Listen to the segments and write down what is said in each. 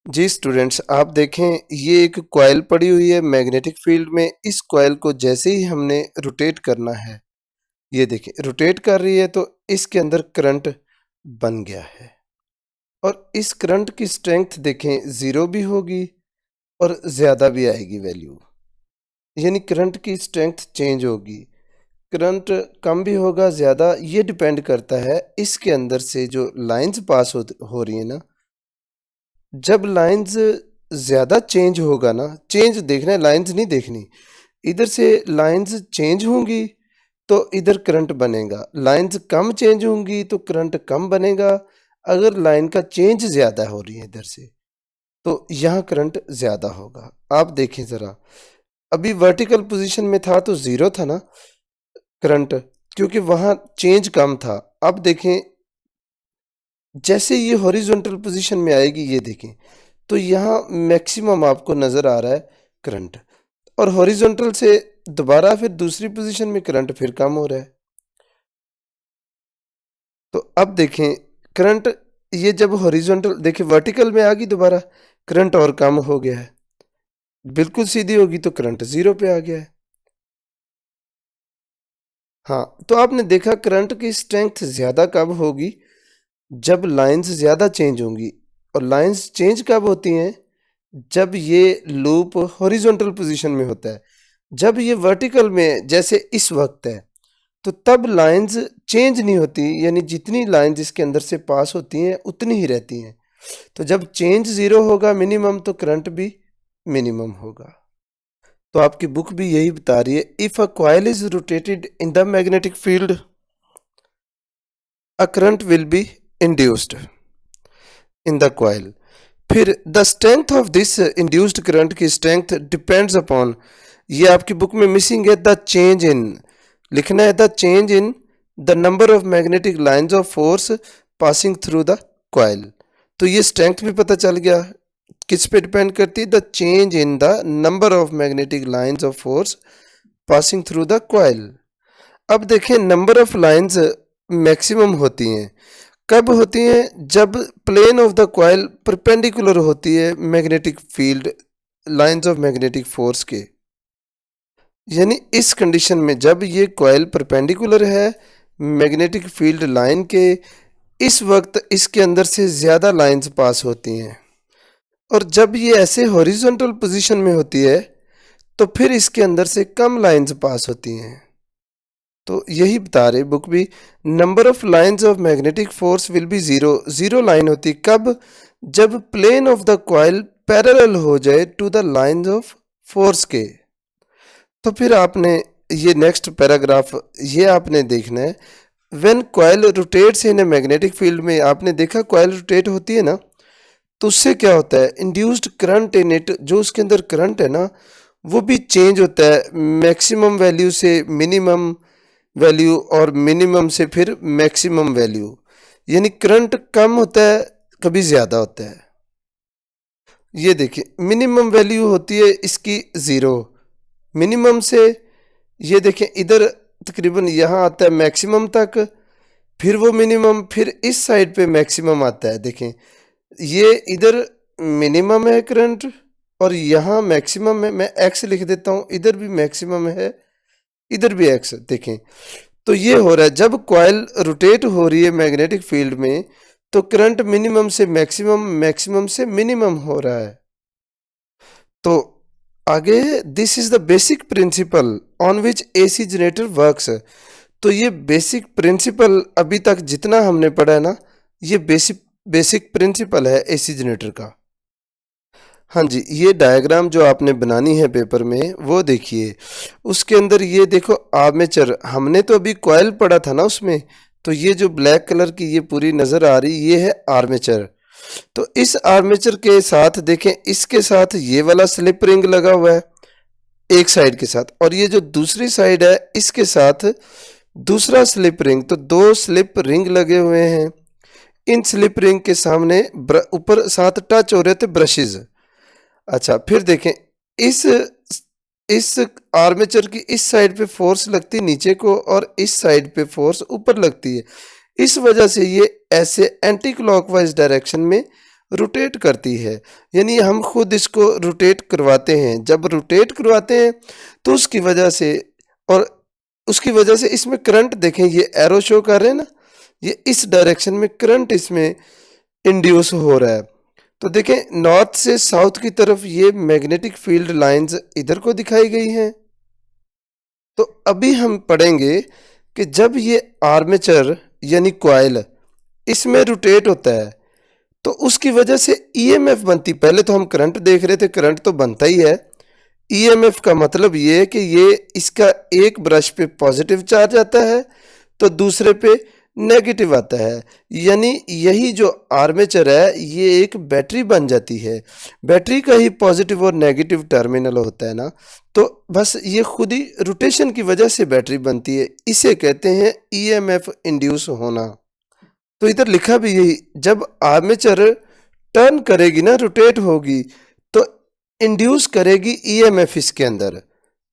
जी students, आप देखें ये एक कॉइल पड़ी हुई है मैग्नेटिक फील्ड में। इस कॉइल को जैसे ही हमने रोटेट करना है, ये देखें रोटेट कर रही है तो इसके अंदर करंट बन गया है। और इस करंट की स्ट्रेंथ देखें, ज़ीरो भी होगी और ज़्यादा भी आएगी वैल्यू, यानी करंट की स्ट्रेंथ चेंज होगी। करंट कम भी होगा, ज़्यादा, ये डिपेंड करता है इसके अंदर से जो लाइंस पास हो रही है ना। जब लाइंस ज़्यादा चेंज होगा ना, चेंज देखना है, लाइंस नहीं देखनी। इधर से लाइंस चेंज होंगी तो इधर करंट बनेगा, लाइंस कम चेंज होंगी तो करंट कम बनेगा। अगर लाइन का चेंज ज़्यादा हो रही है इधर से तो यहाँ करंट ज़्यादा होगा। आप देखें ज़रा, अभी वर्टिकल पोजीशन में था तो ज़ीरो था ना करंट, क्योंकि वहाँ चेंज कम था। अब देखें जैसे ये हॉरिजॉन्टल पोजीशन में आएगी, ये देखें तो यहाँ मैक्सिमम आपको नज़र आ रहा है करंट, और हॉरिजॉन्टल से दोबारा फिर दूसरी पोजीशन में करंट फिर कम हो रहा है। तो अब देखें करंट, ये जब हॉरिजॉन्टल देखें वर्टिकल में आ गई दोबारा, करंट और कम हो गया है। बिल्कुल सीधी होगी तो करंट ज़ीरो पे आ गया है। हाँ, तो आपने देखा करंट की स्ट्रेंथ ज़्यादा कब होगी, जब लाइंस ज़्यादा चेंज होंगी। और लाइंस चेंज कब होती हैं, जब ये लूप हॉरिजॉन्टल पोजीशन में होता है। जब ये वर्टिकल में जैसे इस वक्त है तो तब लाइंस चेंज नहीं होती, यानी जितनी लाइंस इसके अंदर से पास होती हैं उतनी ही रहती हैं। तो जब चेंज ज़ीरो होगा मिनिमम, तो करंट भी मिनिमम होगा। तो आपकी बुक भी यही बता रही है, if a coil is rotated in the magnetic field a current will be induced in the coil. फिर the strength of this induced current की स्ट्रेंथ डिपेंड्स अपॉन, ये आपकी बुक में मिसिंग है, द चेंज इन, लिखना है the change in the number of magnetic lines of force passing through the coil. तो ये स्ट्रेंथ भी पता चल गया, किस पे डिपेंड करती है, the change in the number of magnetic lines of force passing through the coil. अब देखें नंबर ऑफ लाइंस मैक्सिमम होती हैं कब होती हैं, जब plane of the coil perpendicular होती है magnetic field lines of magnetic force के। यानी इस कंडीशन में जब ये कॉइल परपेंडिकुलर है मैग्नेटिक फील्ड लाइन के, इस वक्त इसके अंदर से ज़्यादा लाइंस पास होती हैं। और जब ये ऐसे हॉरिजॉन्टल पोजीशन में होती है तो फिर इसके अंदर से कम लाइंस पास होती हैं। तो यही बता रहे बुक भी, number of lines of magnetic force will be zero. Zero line होती कब, जब plane of the coil parallel हो जाए to the lines of force के। तो फिर आपने ये नेक्स्ट पैराग्राफ ये आपने देखना है, when coil rotates in a magnetic field में, आपने देखा कॉइल रोटेट होती है ना, तो उससे क्या होता है, इंड्यूस्ड करंट इन इट, जो उसके अंदर करंट है ना वो भी चेंज होता है, मैक्सिमम वैल्यू से मिनिमम वैल्यू और मिनिमम से फिर मैक्सिमम वैल्यू, यानी करंट कम होता है कभी ज़्यादा होता है। ये देखिए मिनिमम वैल्यू होती है इसकी ज़ीरो, मिनिमम से ये देखें इधर तकरीबन यहाँ आता है मैक्सिमम तक, फिर वो मिनिमम, फिर इस साइड पे मैक्सिमम आता है। देखें ये इधर मिनिमम है करंट और यहाँ मैक्सिमम है, मैं एक्स लिख देता हूँ, इधर भी मैक्सिमम है इधर भी एक्स। देखें तो ये हो रहा है जब कॉइल रोटेट हो रही है मैग्नेटिक फील्ड में तो करंट मिनिमम से मैक्सिमम, मैक्सिमम से मिनिमम हो रहा है। तो आगे this is the basic principle on which AC generator works. तो ये बेसिक प्रिंसिपल अभी तक जितना हमने पढ़ा है ना, ये बेसिक प्रिंसिपल है एसी जनरेटर का। हाँ जी, ये डायग्राम जो आपने बनानी है पेपर में वो देखिए, उसके अंदर ये देखो आर्मेचर, हमने तो अभी कॉइल पढ़ा था ना उसमें, तो ये जो ब्लैक कलर की ये पूरी नज़र आ रही ये है आर्मेचर। तो इस आर्मेचर के साथ देखें, इसके साथ ये वाला स्लिप रिंग लगा हुआ है एक साइड के साथ, और ये जो दूसरी साइड है इसके साथ दूसरा स्लिप रिंग, तो दो स्लिप रिंग लगे हुए हैं। इन स्लिप रिंग के सामने ऊपर साथ टच हो रहे थे ब्रशेज। अच्छा फिर देखें इस इस आर्मेचर की इस साइड पे फोर्स लगती है नीचे को और इस साइड पे फोर्स ऊपर लगती है, इस वजह से ये ऐसे एंटी क्लॉकवाइज डायरेक्शन में रोटेट करती है, यानी हम खुद इसको रोटेट करवाते हैं। जब रोटेट करवाते हैं तो उसकी वजह से, और उसकी वजह से इसमें करंट देखें, ये एरो शो कर रहे हैं ना, ये इस डायरेक्शन में करंट इसमें इंड्यूस हो रहा है। तो देखें नॉर्थ से साउथ की तरफ ये मैग्नेटिक फील्ड लाइंस इधर को दिखाई गई हैं। तो अभी हम पढ़ेंगे कि जब ये आर्मेचर यानी कॉइल इसमें रोटेट होता है तो उसकी वजह से ईएमएफ बनती। पहले तो हम करंट देख रहे थे, करंट तो बनता ही है। ईएमएफ का मतलब ये है कि ये इसका एक ब्रश पे पॉजिटिव चार्ज आता है तो दूसरे पे नेगेटिव आता है, यानी यही जो आर्मेचर है ये एक बैटरी बन जाती है। बैटरी का ही पॉजिटिव और नेगेटिव टर्मिनल होता है ना, तो बस ये खुद ही रोटेशन की वजह से बैटरी बनती है। इसे कहते हैं ईएमएफ इंड्यूस होना। तो इधर लिखा भी यही, जब आर्मेचर टर्न करेगी ना, रोटेट होगी, तो इंड्यूस करेगी ईएमएफ इसके अंदर।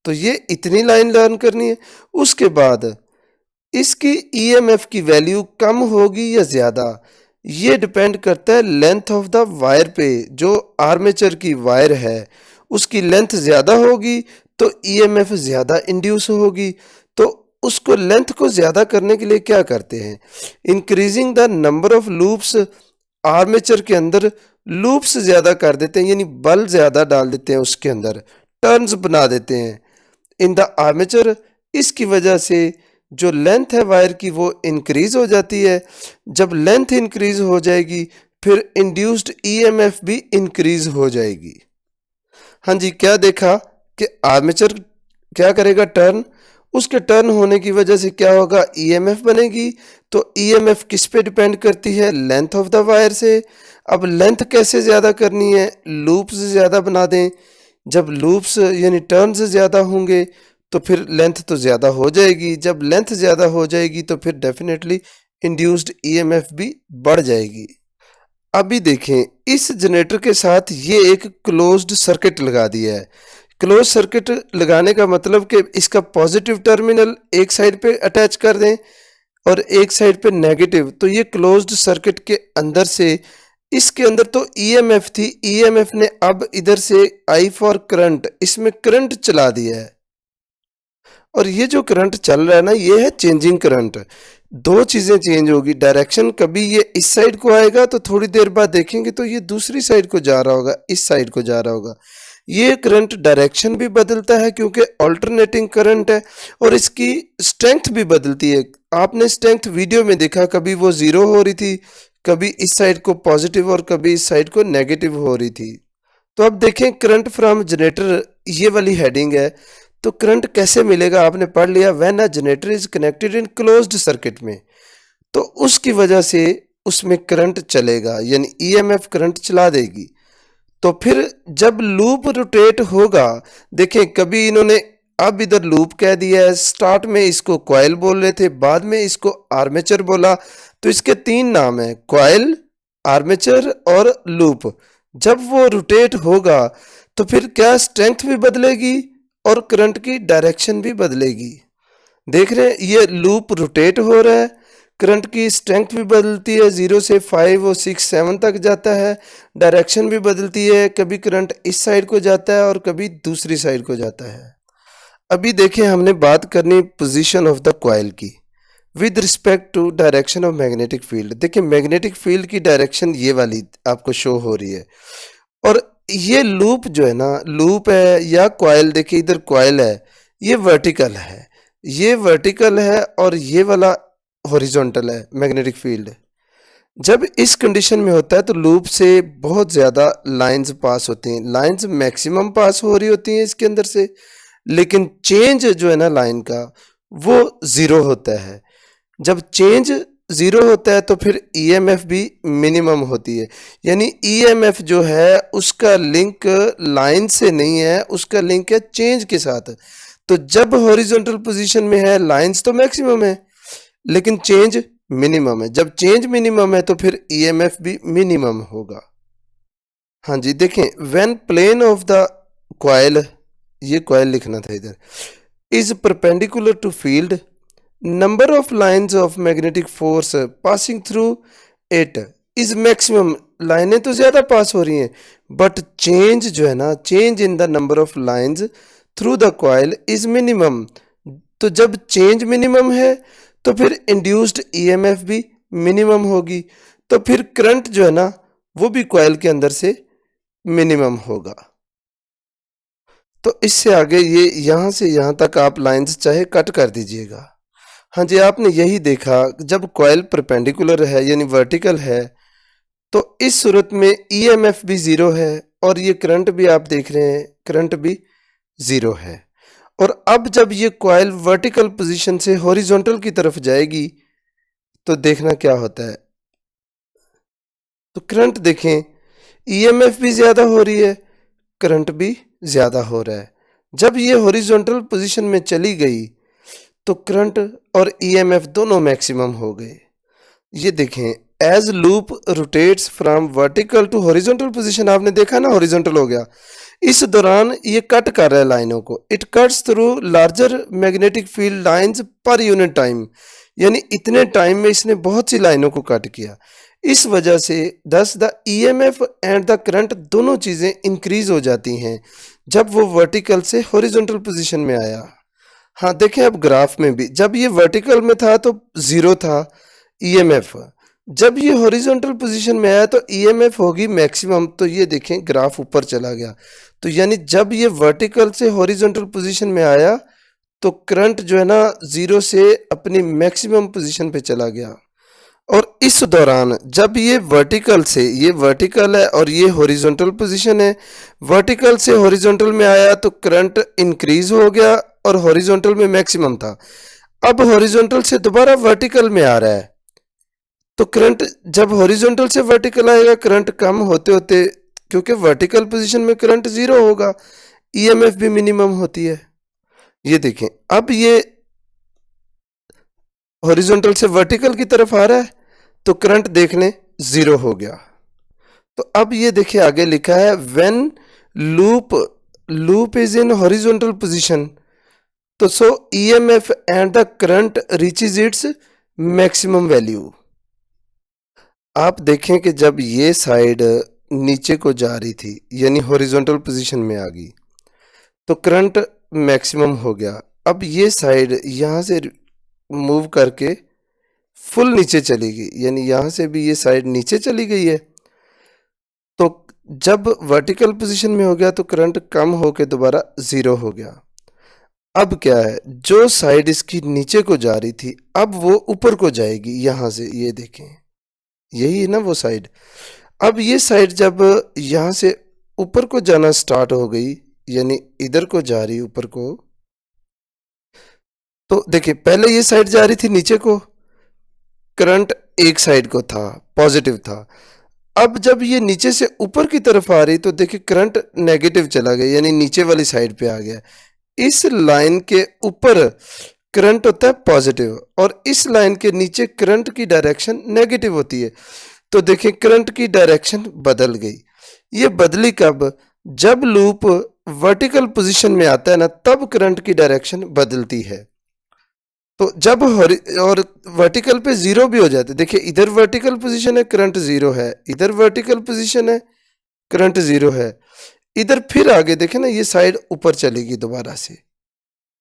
तो ये इतनी लाइन लर्न करनी है। उसके बाद इसकी ईएमएफ की वैल्यू कम होगी या ज़्यादा, ये डिपेंड करता है लेंथ ऑफ द वायर पे। जो आर्मेचर की वायर है उसकी लेंथ ज़्यादा होगी तो ईएमएफ ज़्यादा इंड्यूस होगी। तो उसको लेंथ को ज़्यादा करने के लिए क्या करते हैं, increasing the number of loops, armature के अंदर लूप्स ज़्यादा कर देते हैं, यानी बल ज़्यादा डाल देते हैं, उसके अंदर टर्न्स बना देते हैं इन द आर्मेचर। इसकी वजह से जो लेंथ है वायर की वो इंक्रीज हो जाती है। जब लेंथ इंक्रीज हो जाएगी फिर इंड्यूस्ड ईएमएफ भी इंक्रीज हो जाएगी। हाँ जी, क्या देखा कि आर्मेचर क्या करेगा, टर्न, उसके टर्न होने की वजह से क्या होगा, ईएमएफ बनेगी। तो ईएमएफ किस पे डिपेंड करती है, लेंथ ऑफ द वायर से। अब लेंथ कैसे ज़्यादा करनी है, लूप्स ज़्यादा बना दें। जब लूप्स यानी टर्न्स ज़्यादा होंगे तो फिर लेंथ तो ज़्यादा हो जाएगी। जब लेंथ ज़्यादा हो जाएगी तो फिर डेफिनेटली इंड्यूस्ड ईएमएफ भी बढ़ जाएगी। अभी देखें, इस जनरेटर के साथ ये एक क्लोज्ड सर्किट लगा दिया है। क्लोज सर्किट लगाने का मतलब कि इसका पॉजिटिव टर्मिनल एक साइड पे अटैच कर दें और एक साइड पे नेगेटिव। तो ये क्लोज्ड सर्किट के अंदर से, इसके अंदर तो ईएमएफ थी, ईएमएफ ने अब इधर से आई फॉर करंट, इसमें करंट चला दिया है। और ये जो करंट चल रहा है ना, ये है चेंजिंग करंट। दो चीज़ें चेंज होगी, डायरेक्शन, कभी ये इस साइड को आएगा तो थोड़ी देर बाद देखेंगे तो ये दूसरी साइड को जा रहा होगा, इस साइड को जा रहा होगा। ये करंट डायरेक्शन भी बदलता है क्योंकि अल्टरनेटिंग करंट है, और इसकी स्ट्रेंथ भी बदलती है। आपने स्ट्रेंथ वीडियो में देखा, कभी वो ज़ीरो हो रही थी, कभी इस साइड को पॉजिटिव और कभी इस साइड को नेगेटिव हो रही थी। तो अब देखें करंट फ्रॉम जनरेटर, ये वाली हेडिंग है। तो करंट कैसे मिलेगा, आपने पढ़ लिया, when a generator is connected in closed circuit में, तो उसकी वजह से उसमें करंट चलेगा, यानी ईएमएफ करंट चला देगी। तो फिर जब लूप रोटेट होगा, देखें कभी इन्होंने अब इधर लूप कह दिया है, स्टार्ट में इसको कॉइल बोल रहे थे, बाद में इसको आर्मेचर बोला। तो इसके तीन नाम है, कॉइल, आर्मेचर और लूप। जब वो रोटेट होगा तो फिर क्या स्ट्रेंथ भी बदलेगी और करंट की डायरेक्शन भी बदलेगी। देख रहे हैं, ये लूप रोटेट हो रहा है, करंट की स्ट्रेंथ भी बदलती है, 0 से 5 और 6 7 तक जाता है। डायरेक्शन भी बदलती है, कभी करंट इस साइड को जाता है और कभी दूसरी साइड को जाता है। अभी देखें, हमने बात करनी पोजीशन ऑफ द कॉइल की with respect to direction of magnetic field. देखिए मैग्नेटिक फील्ड की डायरेक्शन ये वाली आपको शो हो रही है, और ये लूप जो है ना, लूप है या कॉइल, देखिए इधर कॉइल है, ये वर्टिकल है, ये वर्टिकल है और ये वाला हॉरिजॉन्टल है मैग्नेटिक फील्ड। जब इस कंडीशन में होता है तो लूप से बहुत ज़्यादा लाइंस पास होती हैं, लाइंस मैक्सिमम पास हो रही होती हैं इसके अंदर से, लेकिन चेंज जो है ना लाइन का वो ज़ीरो होता है। जब चेंज ज़ीरो होता है तो फिर ईएमएफ भी मिनिमम होती है, यानी ईएमएफ जो है उसका लिंक लाइन से नहीं है, उसका लिंक है चेंज के साथ। तो जब हॉरिजॉन्टल पोजीशन में है, लाइंस तो मैक्सिमम है लेकिन चेंज मिनिमम है। जब चेंज मिनिमम है तो फिर ईएमएफ भी मिनिमम होगा। हाँ जी, देखें, when plane of the coil, ये कॉइल लिखना था इधर, is perpendicular to field, number of lines of magnetic force passing through it is maximum, लाइनें तो ज़्यादा पास हो रही हैं बट चेंज जो है ना, change in the number of lines through the coil is minimum. तो जब चेंज मिनिमम है तो फिर इंड्यूस्ड ईएमएफ भी मिनिमम होगी, तो फिर करंट जो है ना वो भी कॉइल के अंदर से मिनिमम होगा। तो इससे आगे ये यहाँ से यहाँ तक आप लाइंस चाहे कट कर दीजिएगा। हाँ जी, आपने यही देखा जब कॉइल परपेंडिकुलर है यानी वर्टिकल है तो इस सूरत में ईएमएफ भी ज़ीरो है और ये करंट भी आप देख रहे हैं करंट भी ज़ीरो है। और अब जब ये कॉइल वर्टिकल पोजीशन से हॉरिजॉन्टल की तरफ जाएगी तो देखना क्या होता है। तो करंट देखें, ईएमएफ भी ज़्यादा हो रही है, करंट भी ज़्यादा हो रहा है। जब ये हॉरिजॉन्टल पोजीशन में चली गई तो करंट और ईएमएफ दोनों मैक्सिमम हो गए। ये देखें, as loop rotates from vertical to horizontal position, आपने देखा ना हॉरिजॉन्टल हो गया, इस दौरान ये कट कर रहा है लाइनों को। It cuts through larger magnetic field lines per unit time, यानी इतने टाइम में इसने बहुत सी लाइनों को कट किया। इस वजह से दस the EMF and the current दोनों चीज़ें इंक्रीज हो जाती हैं जब वो वर्टिकल से हॉरिजॉन्टल पोजीशन में आया। हाँ देखें, अब ग्राफ में भी जब ये वर्टिकल में था तो ज़ीरो था ईएमएफ, जब ये हॉरिजॉन्टल पोजीशन में आया तो ईएमएफ होगी मैक्सिमम। तो ये देखें ग्राफ ऊपर चला गया, तो यानी जब ये वर्टिकल से हॉरिजॉन्टल पोजीशन में आया तो करंट जो है ना ज़ीरो से अपनी मैक्सिमम पोजीशन पे चला गया। और इस दौरान जब ये वर्टिकल से, ये वर्टिकल है और ये हॉरिजॉन्टल पोजीशन है, वर्टिकल से हॉरिजॉन्टल में आया तो करंट इंक्रीज हो गया और हॉरिजॉन्टल में मैक्सिमम था। अब हॉरिजॉन्टल से दोबारा वर्टिकल में आ रहा है तो करंट जब हॉरिजॉन्टल से वर्टिकल आएगा करंट कम होते होते, क्योंकि वर्टिकल पोजीशन में करंट ज़ीरो होगा, ईएमएफ भी मिनिमम होती है। ये देखें, अब ये हॉरिजॉन्टल से वर्टिकल की तरफ आ रहा है तो करंट देख लें ज़ीरो हो गया। तो अब ये देखिए आगे लिखा है when loop is in horizontal position, तो so EMF and the current reaches its maximum value. आप देखें कि जब ये साइड नीचे को जा रही थी यानी हॉरिजॉन्टल पोजीशन में आ गई तो करंट मैक्सिमम हो गया। अब ये साइड यहाँ से मूव करके फुल नीचे चली गई, यानी यहाँ से भी ये साइड नीचे चली गई है। तो जब वर्टिकल पोजीशन में हो गया तो करंट कम होके दोबारा ज़ीरो हो गया। अब क्या है, जो साइड इसकी नीचे को जा रही थी अब वो ऊपर को जाएगी यहाँ से, ये देखें यही है ना वो साइड। अब ये साइड जब यहाँ से ऊपर को जाना स्टार्ट हो गई यानी इधर को जा रही ऊपर को, तो देखिए पहले ये साइड जा रही थी नीचे को, करंट एक साइड को था, पॉजिटिव था। अब जब ये नीचे से ऊपर की तरफ आ रही तो देखिए करंट नेगेटिव चला गया यानी नीचे वाली साइड पे आ गया। इस लाइन के ऊपर करंट होता है पॉजिटिव और इस लाइन के नीचे करंट की डायरेक्शन नेगेटिव होती है। तो देखिए करंट की डायरेक्शन बदल गई। ये बदली कब, जब लूप वर्टिकल पोजीशन में आता है ना तब करंट की डायरेक्शन बदलती है। तो जब और वर्टिकल पे ज़ीरो भी हो जाते, देखिए इधर वर्टिकल पोजीशन है करंट ज़ीरो है, इधर वर्टिकल पोजीशन है करंट ज़ीरो है, इधर फिर आगे देखें ना ये साइड ऊपर चलेगी दोबारा से,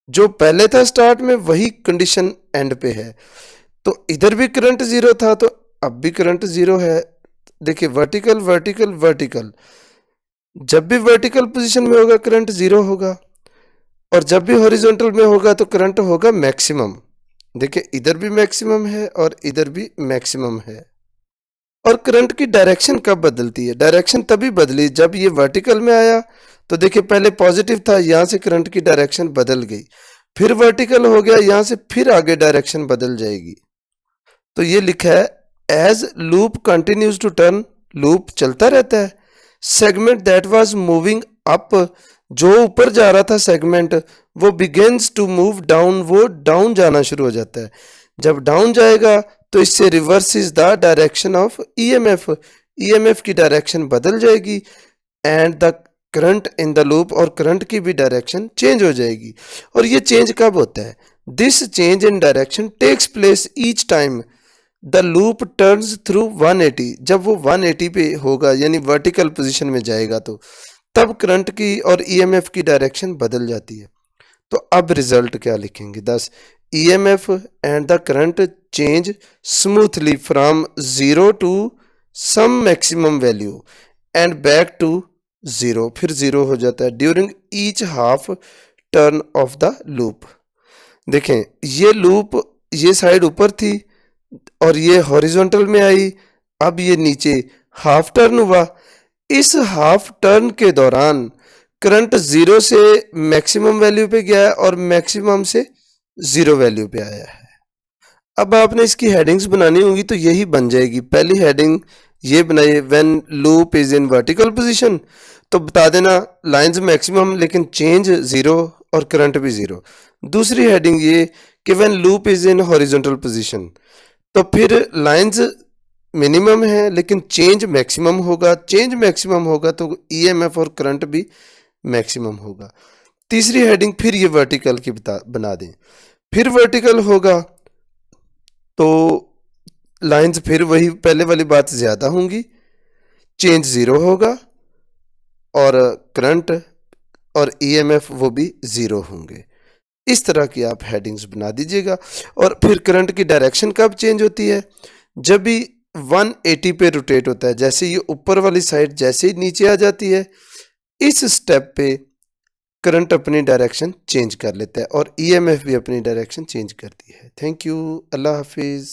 जो पहले था स्टार्ट में वही कंडीशन एंड पे है। तो इधर भी करंट ज़ीरो था तो अब भी करंट ज़ीरो है। देखिए वर्टिकल वर्टिकल वर्टिकल, जब भी वर्टिकल पोजीशन में होगा करंट ज़ीरो होगा और जब भी हॉरिजॉन्टल में होगा तो करंट होगा मैक्सिमम। देखिए इधर भी मैक्सिमम है और इधर भी मैक्सिमम है। और करंट की डायरेक्शन कब बदलती है, डायरेक्शन तभी बदली जब ये वर्टिकल में आया तो देखिए पहले पॉजिटिव था, यहाँ से करंट की डायरेक्शन बदल गई, फिर वर्टिकल हो गया, यहाँ से फिर आगे डायरेक्शन बदल जाएगी। तो ये लिखा है as loop continues to turn, loop चलता रहता है, segment that was moving up, जो ऊपर जा रहा था सेगमेंट वो बिगिंस टू मूव डाउन, वो डाउन जाना शुरू हो जाता है। जब डाउन जाएगा तो इससे reverse is the direction of EMF, EMF की डायरेक्शन बदल जाएगी and the current in the loop, और करंट की भी डायरेक्शन चेंज हो जाएगी। और ये चेंज कब होता है, this change in direction takes place each time, the loop turns through 180, जब वो 180 पे होगा यानी वर्टिकल पोजीशन में जाएगा तो तब करंट की और ईएमएफ की डायरेक्शन बदल जाती है। तो अब रिजल्ट क्या लिखेंगे, thus EMF and the current change smoothly from zero to some maximum value and back to zero, फिर जीरो हो जाता है during each half turn of the loop. देखें ये लूप, ये साइड ऊपर थी और ये हॉरिजॉन्टल में आई, अब ये नीचे हाफ टर्न हुआ। इस हाफ टर्न के दौरान करंट जीरो से मैक्सिमम वैल्यू पे गया है और मैक्सिमम से जीरो वैल्यू पे आया है। अब आपने इसकी हेडिंग्स बनानी होंगी तो यही बन जाएगी। पहली हेडिंग ये बनाइए, when loop is in vertical position, तो बता देना लाइंस मैक्सिमम लेकिन चेंज जीरो और करंट भी जीरो। दूसरी हेडिंग ये कि when loop is in horizontal position, तो फिर लाइंस मिनिमम है लेकिन चेंज मैक्सिमम होगा, चेंज मैक्सिमम होगा तो ईएमएफ और करंट भी मैक्सिमम होगा। तीसरी हेडिंग फिर ये वर्टिकल की बना दें, फिर वर्टिकल होगा तो लाइंस फिर वही पहले वाली बात ज़्यादा होंगी, चेंज ज़ीरो होगा और करंट और ईएमएफ वो भी ज़ीरो होंगे। इस तरह की आप हेडिंग्स बना दीजिएगा। और फिर करंट की डायरेक्शन कब चेंज होती है, जब भी 180 पे रोटेट होता है, जैसे ये ऊपर वाली साइड जैसे ही नीचे आ जाती है, इस स्टेप पे करंट अपनी डायरेक्शन चेंज कर लेता है और ईएमएफ भी अपनी डायरेक्शन चेंज करती है। थैंक यू, अल्लाह हाफिज़।